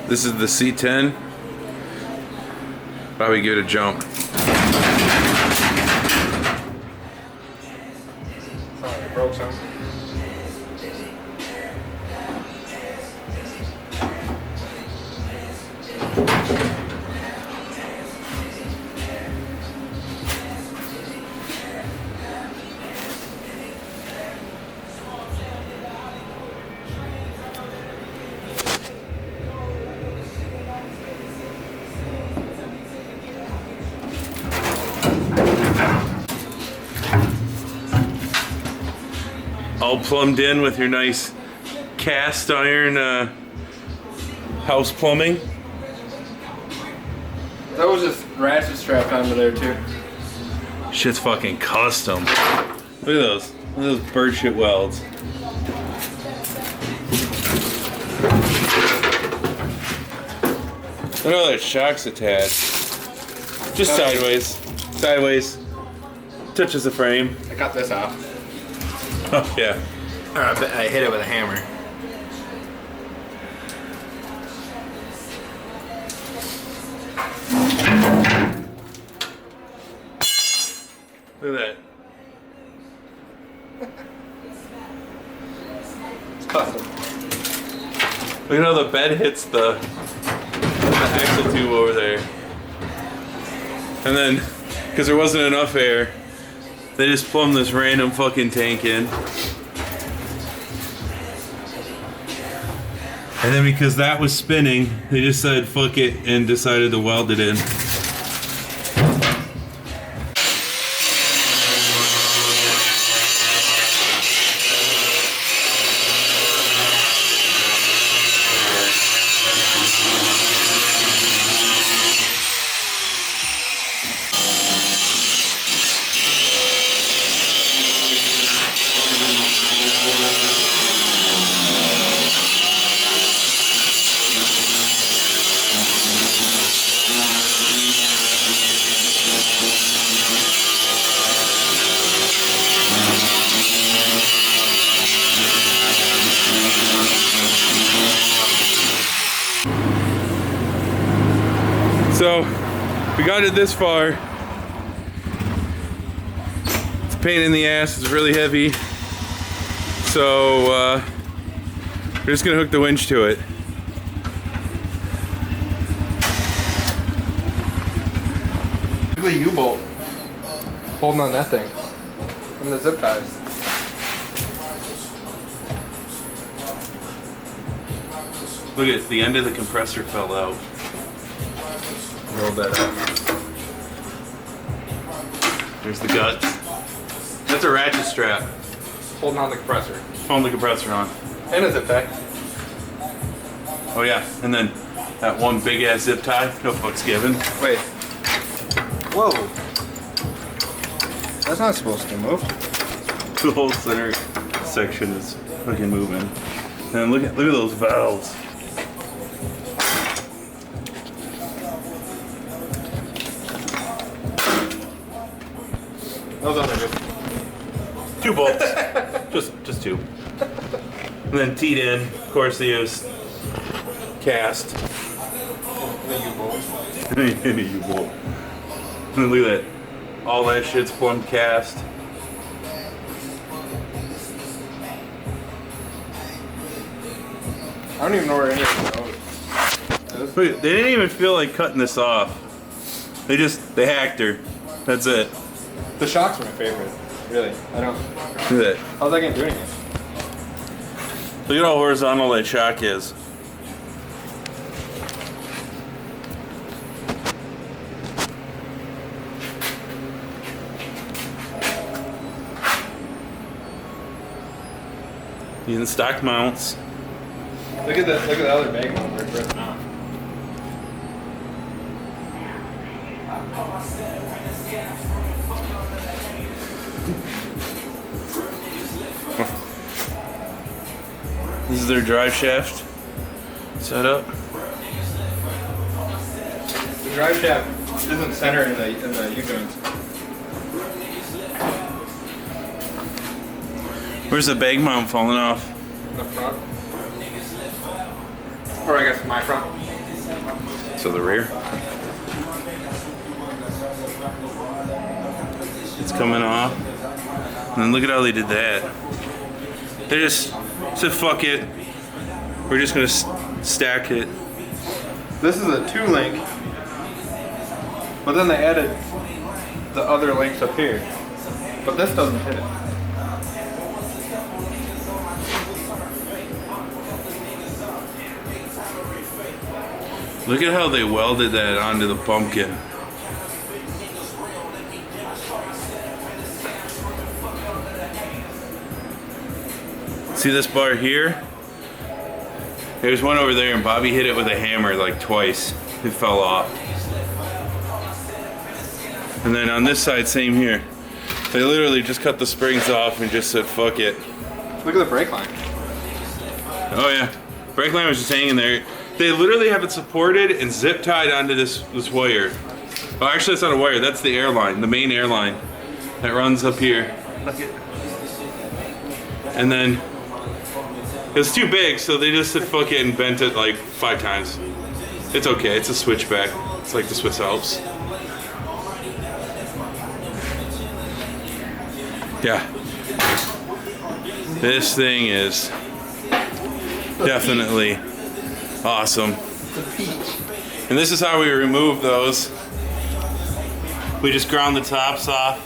This is the C-10. Probably give it a jump. Sorry, broke some. All plumbed in with your nice cast iron house plumbing. That was just ratchet strapped onto there too. Shit's fucking custom. Look at those. Look at those bird shit welds. Look at all that shock's attached. Just sideways. Sideways. Touches the frame. I got this off. Oh, yeah. I hit it with a hammer. Look at that. It's custom. Look at how the bed hits the axle tube over there. And then, because there wasn't enough air, they just plumbed this random fucking tank in. And then because that was spinning, they just said fuck it and decided to weld it in. So, we got it this far. It's a pain in the ass, it's really heavy. So, we're just gonna hook the winch to it. Look at the U-bolt holding on that thing. And the zip ties. Look at the end of the compressor fell out. Roll that up. There's the guts. That's a ratchet strap. Holding on the compressor. Holding the compressor on. And a zip tie. Oh yeah, and then that one big ass zip tie. No fucks given. Wait. Whoa. That's not supposed to move. The whole center section is fucking moving. And look at those valves. Those are good. 2 bolts. just 2. And then teed in. Of course they use cast. The U-bolt. And a U-bolt. And then look at that. All that shit's plumbed cast. I don't even know where any of it goes. Look, they didn't even feel like cutting this off. They hacked her. That's it. The shocks are my favorite. Really. I don't. Look at that. How's that gonna do anything? Look at how horizontal that shock is. Using stock mounts. Look at the other bag mount where it's ripping off. This is their drive shaft setup. The drive shaft isn't centered in the U-joints. Where's the bag mount falling off? In the front. Or I guess my front. of the rear. It's coming off. And then look at how they did that. They just said, fuck it. We're just gonna stack it. This is a 2-link, but then they added the other links up here. But this doesn't hit it. Look at how they welded that onto the pumpkin. See this bar here? There's one over there and Bobby hit it with a hammer like twice. It fell off. And then on this side, same here. They literally just cut the springs off and just said, fuck it. Look at the brake line. Oh yeah, brake line was just hanging there. They literally have it supported and zip tied onto this wire. Oh, actually it's not a wire, that's the airline, the main airline that runs up here. And then it was too big, so they just said fuck it and bent it like 5 times. It's okay, it's a switchback. It's like the Swiss Alps. Yeah. This thing is definitely awesome. And this is how we remove those. We just ground the tops off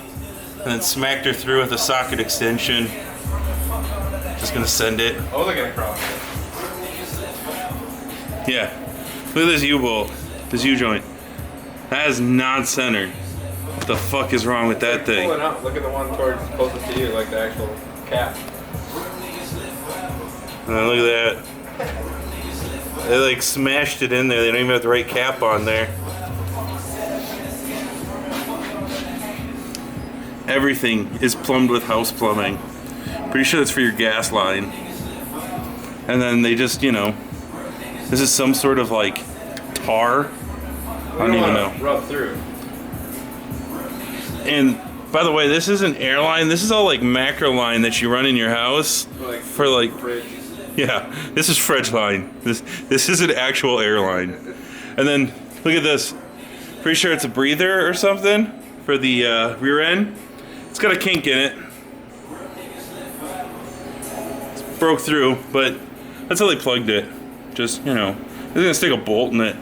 and then smacked her through with a socket extension. Just gonna send it. Oh, they're gonna cross. Yeah. Look at this U-bolt, this U-joint. That is non-centered. What the fuck is wrong with that thing? Pull it out. Look at the one towards closest to you, like the actual cap. And then look at that. They like smashed it in there. They don't even have the right cap on there. Everything is plumbed with house plumbing. Pretty sure that's for your gas line. And then they just, you know, this is some sort of like tar. I don't even know. Rub through. And by the way, this isn't airline. This is all like macro line that you run in your house for like fridge. Yeah, this is fridge line. This is an actual airline. And then look at this. Pretty sure it's a breather or something for the rear end. It's got a kink in it. It's broke through, but that's how they plugged it. Just, you know, they're gonna stick a bolt in it.